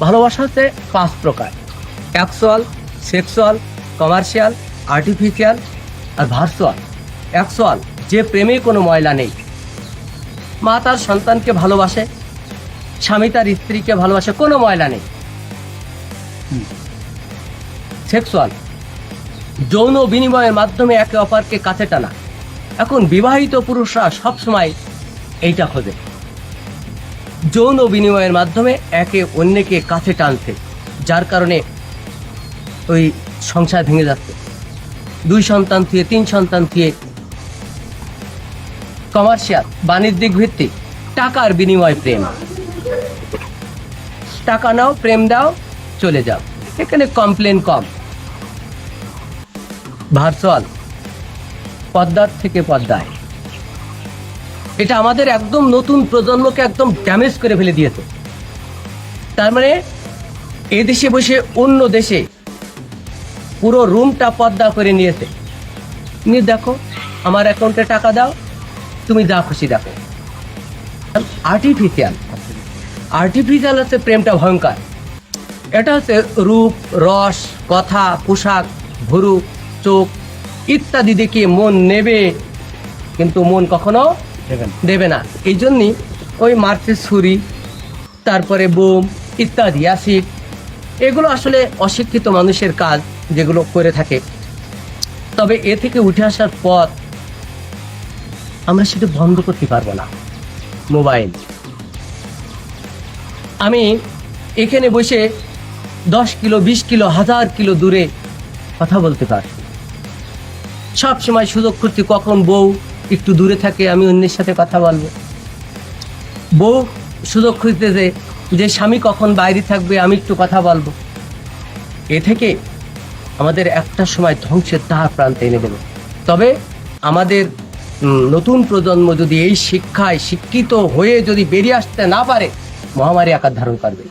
ভালোবাসা হচ্ছে 5 প্রকার: অ্যাকচুয়াল, সেক্সুয়াল, কমার্শিয়াল, আর্টিফিশিয়াল আর ভার্চুয়াল। অ্যাকচুয়াল, যে প্রেমে কোনো ময়লা নেই। মা তার সন্তানকে ভালোবাসে, স্বামী তার স্ত্রীকে ভালোবাসে, কোনো ময়লা নেই। সেক্সুয়াল, যৌন বিনিময়ের মাধ্যমে একে অপরকে কাছে টানা। এখন বিবাহিত পুরুষরা সবসময় এইটা খোঁজে, যৌন বিনিময়ের মাধ্যমে একে অন্যকে কাছে টানছে, যার কারণে ওই সংসার ভেঙে যাচ্ছে। 2 সন্তান থুয়ে 3 সন্তান থুয়ে। কমার্শিয়াল, বাণিজ্যিক ভিত্তিক, টাকার বিনিময় প্রেম। টাকা নাও, প্রেম দাও, চলে যাও, এখানে কমপ্লেন কম। ভার্চুয়াল, পর্দার থেকে পর্দায়। এটা আমাদের একদম নতুন প্রজন্মকে একদম ড্যামেজ করে ফেলে দিয়েছে। তার মানে এ দেশে বসে অন্য দেশে পুরো রুমটা পর্দা করে নিয়েছে। নিয়ে দেখো, আমার অ্যাকাউন্টে টাকা দাও, তুমি যা খুশি দেখো। আর্টিফিশিয়াল, আর্টিফিশিয়াল হচ্ছে প্রেমটা ভয়ঙ্কর। এটা হচ্ছে রূপ, রস, কথা, পোশাক, ভুরু, চোখ ইত্যাদি দেখে মন নেবে, কিন্তু মন কখনো দেবে না। এই জন্যই ওই মারছে ছুরি, তারপরে বোম ইত্যাদি, অ্যাসিড, এগুলো আসলে অশিক্ষিত মানুষের কাজ, যেগুলো করে থাকে। তবে এ থেকে উঠে আসার পথ আমরা সেটা বন্ধ করতে পারবো না। মোবাইল, আমি এখানে বসে 10 কিলো, 20 কিলো, 1000 কিলো দূরে কথা বলতে পারি। সব সময় সুযোগ করছি কখন বউ একটু দূরে থাকে আমি অন্যের সাথে কথা বলবো। বউ সুযোগ খুঁজতেছে যে স্বামী কখন বাইরে থাকবে, আমি একটু কথা বলবো। এ থেকে আমাদের একটা সময় ধ্বংসের দ্বার প্রান্তে এনে দেবে। তবে আমাদের নতুন প্রজন্ম যদি এই শিক্ষায় শিক্ষিত হয়ে যদি বেরিয়ে আসতে না পারে, মহামারী আকার ধারণ করবে।